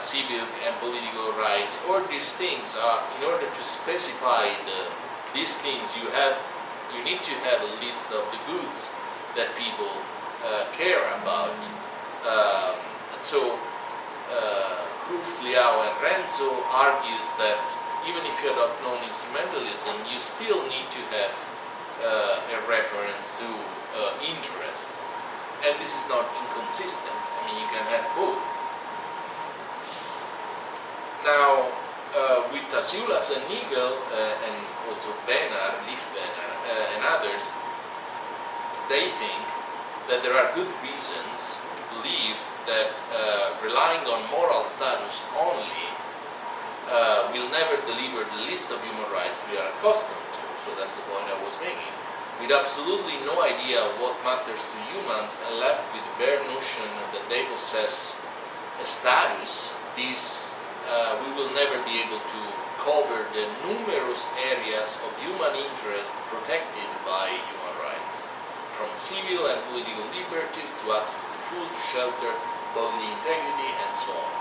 civil and political rights, or these things are, in order to specify these things, you need to have a list of the goods that people care about. And so Hooft, Liao, and Renzo argues that even if you adopt non-instrumentalism, you still need to have a reference to interest. And this is not inconsistent. I mean, you can have both. Now, with Tasiulas and Nigel, and also Benar, Leif Benar, and others, they think that there are good reasons to believe that relying on moral status only will never deliver the list of human rights we are accustomed to. So that's the point I was making. With absolutely no idea of what matters to humans and left with the bare notion that they possess a status, we will never be able to cover the numerous areas of human interest protected by human rights, from civil and political liberties to access to food, shelter, bodily integrity, and so on.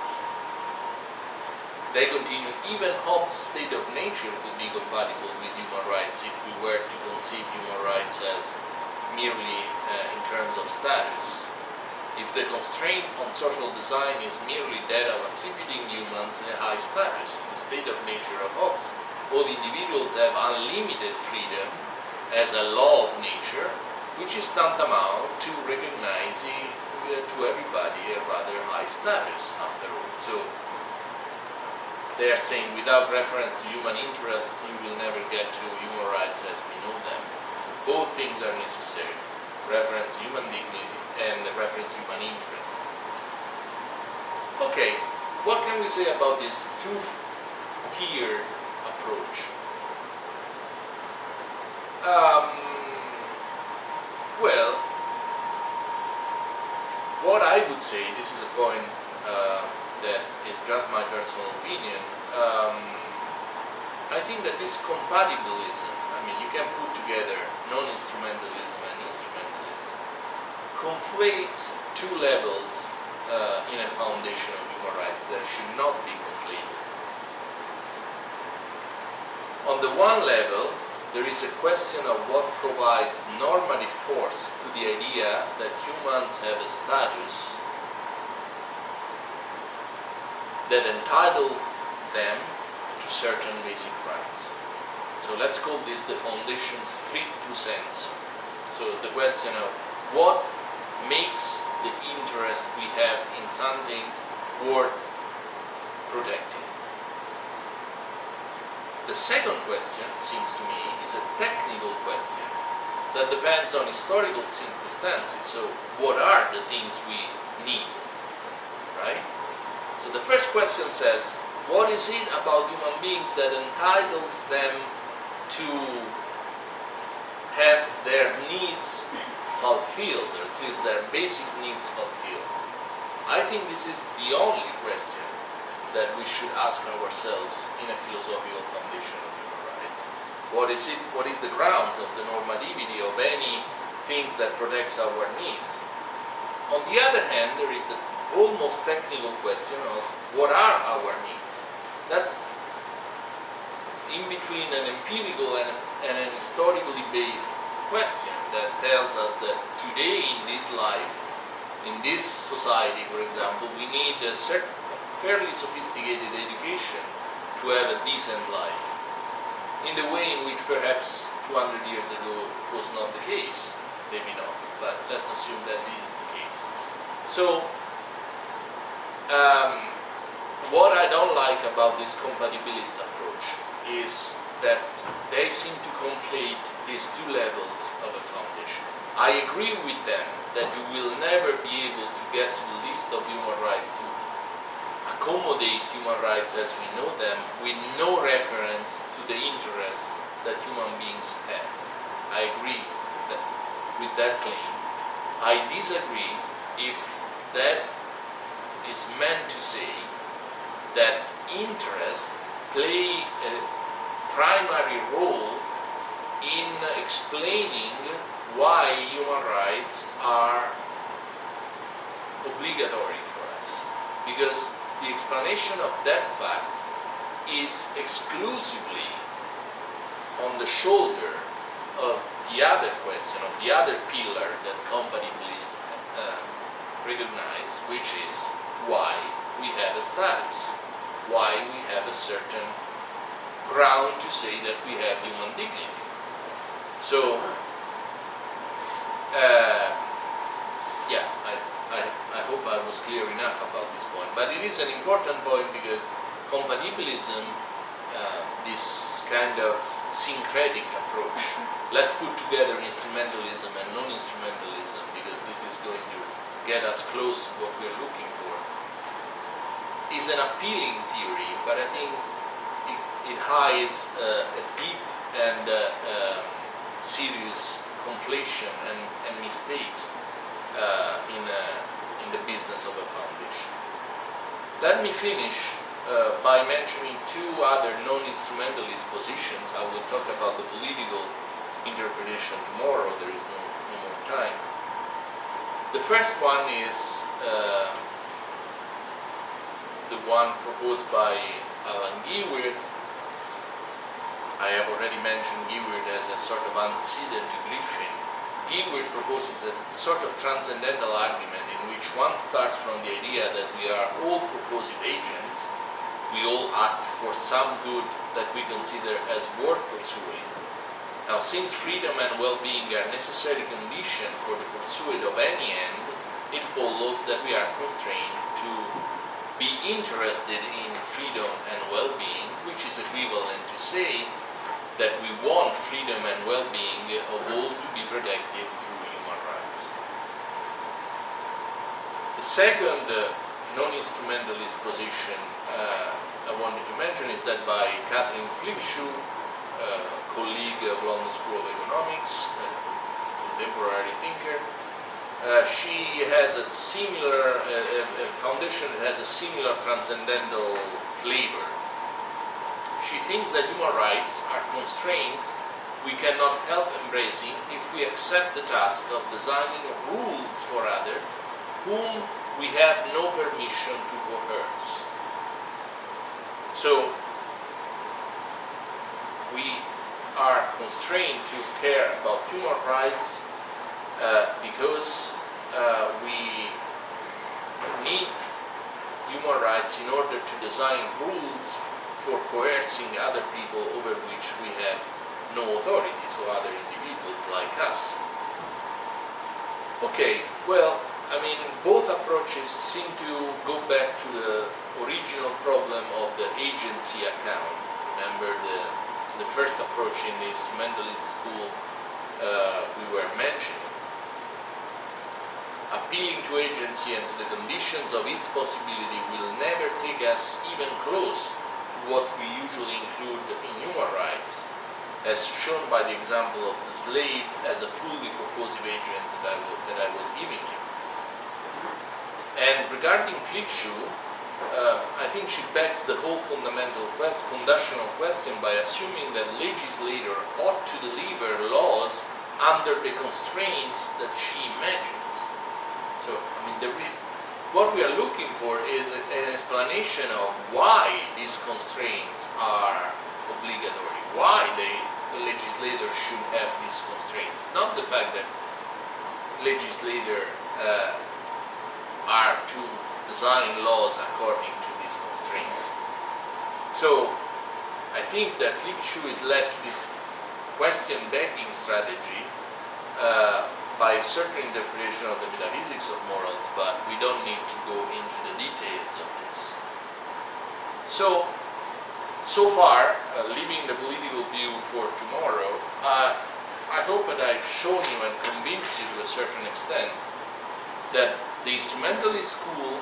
They continue, even Hobbes' state of nature would be compatible with human rights if we were to conceive human rights as merely in terms of status. If the constraint on social design is merely that of attributing humans a high status, in the state of nature of Hobbes, all individuals have unlimited freedom as a law of nature, which is tantamount to recognizing to everybody a rather high status, after all. So they are saying without reference to human interests, you will never get to human rights as we know them. So both things are necessary, reference to human dignity and the reference to human interests. Okay, what can we say about this two-tiered approach? Well, what I would say, this is a point that is just my personal opinion, I think that this compatibilism, I mean, you can put together non-instrumentalism and instrumentalism, conflates two levels in a foundation of human rights that should not be conflated. On the one level, there is a question of what provides normative force to the idea that humans have a status that entitles them to certain basic rights. So let's call this the foundation stricto sensu. So the question of what makes the interest we have in something worth protecting. The second question, it seems to me, is a technical question that depends on historical circumstances. So what are the things we need, right? So the first question says, what is it about human beings that entitles them to have their needs fulfilled, or at least their basic needs fulfilled? I think this is the only question that we should ask ourselves in a philosophical foundation of human rights. What is it? What is the grounds of the normativity of any things that protects our needs? On the other hand, there is the almost technical question of what are our needs? That's in between an empirical and an historically based question that tells us that today in this life, in this society, for example, we need a fairly sophisticated education to have a decent life, in the way in which perhaps 200 years ago was not the case. Maybe not, but let's assume that this is the case. So, what I don't like about this compatibilist approach is that they seem to conflate these two levels of a foundation. I agree with them that you will never be able to get to the list of human rights to accommodate human rights as we know them with no reference to the interest that human beings have. I agree with that claim. I disagree if that is meant to say that interest play a primary role in explaining why human rights are obligatory for us. Because the explanation of that fact is exclusively on the shoulder of the other question, of the other pillar that compatibilists recognize, which is why we have a status, why we have a certain ground to say that we have human dignity. So, yeah, I hope I was clear enough about this point, but it is an important point because compatibilism, this kind of syncretic approach, let's put together instrumentalism and non-instrumentalism because this is going to get us close to what we're looking for, is an appealing theory, but I think it hides a deep and serious conflation and mistakes in the business of a foundation. Let me finish by mentioning two other non-instrumentalist positions. I will talk about the political interpretation tomorrow, there is no more time. The first one is the one proposed by Alan Gewirth. I have already mentioned Gewirth as a sort of antecedent to Griffin. Gewirth proposes a sort of transcendental argument in which one starts from the idea that we are all purposive agents, we all act for some good that we consider as worth pursuing. Now, since freedom and well-being are necessary conditions for the pursuit of any end, it follows that we are constrained to be interested in freedom and well-being, which is equivalent to say that we want freedom and well-being of all to be protected through human rights. The second non-instrumentalist position I wanted to mention is that by Catherine Flickschuh, colleague of London School of Economics, a contemporary thinker. She has a similar foundation that has a similar transcendental flavor. She thinks that human rights are constraints we cannot help embracing if we accept the task of designing rules for others whom we have no permission to coerce. So, we are constrained to care about human rights because we need human rights in order to design rules for coercing other people over which we have no authority, so other individuals like us. Okay, well, I mean, both approaches seem to go back to the original problem of the agency account. Remember the first approach in the instrumentalist school we were mentioning. Appealing to agency and to the conditions of its possibility will never take us even close to what we usually include in human rights, as shown by the example of the slave as a fully purposive agent that I was giving you. And regarding Flickschuh, I think she begs the whole foundational question by assuming that legislators ought to deliver laws under the constraints that she imagines. So, I mean, what we are looking for is an explanation of why these constraints are obligatory, why the legislator should have these constraints, not the fact that legislators are to design laws according to these constraints. So, I think that Flickschuh is led to this question-begging strategy by a certain interpretation of the metaphysics of morals, but we don't need to go into the details of this. So far, leaving the political view for tomorrow, I hope that I've shown you and convinced you to a certain extent that the instrumentalist school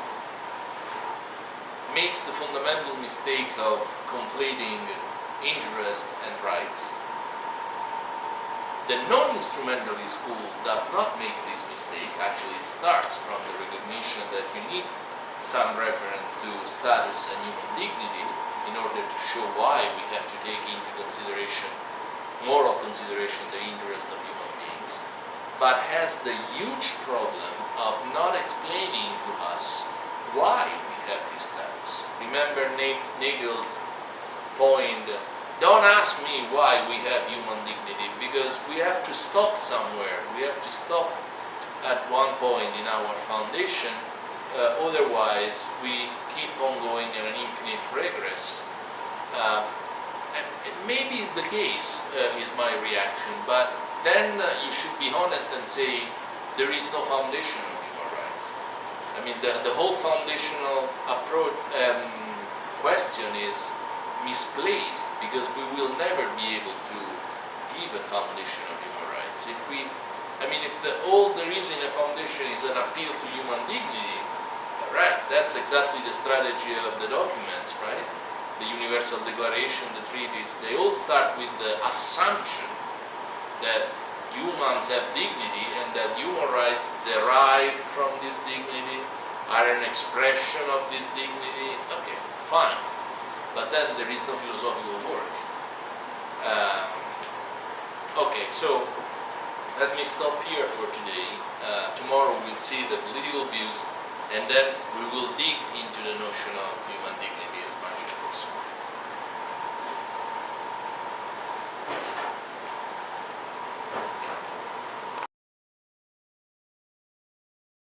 makes the fundamental mistake of conflating interest and rights. The non-instrumentalist school does not make this mistake. Actually, it starts from the recognition that you need some reference to status and human dignity in order to show why we have to take into consideration, moral consideration, the interest of human beings, but has the huge problem of not explaining to us why we have this status. remember Nagel's point, don't ask me why we have human dignity, because we have to stop somewhere. We have to stop at one point in our foundation, otherwise we keep on going in an infinite regress. It may be the case, is my reaction, but then you should be honest and say there is no foundation of human rights. I mean, the whole foundational approach question is misplaced, because we will never be able to give a foundation of human rights. If all there is in a foundation is an appeal to human dignity, right, that's exactly the strategy of the documents, right? The Universal Declaration, the treaties, they all start with the assumption that humans have dignity and that human rights derive from this dignity, are an expression of this dignity. Okay, fine. But then there is no philosophical work. Okay, so let me stop here for today. Tomorrow we'll see the political views, and then we will dig into the notion of human dignity as much as possible.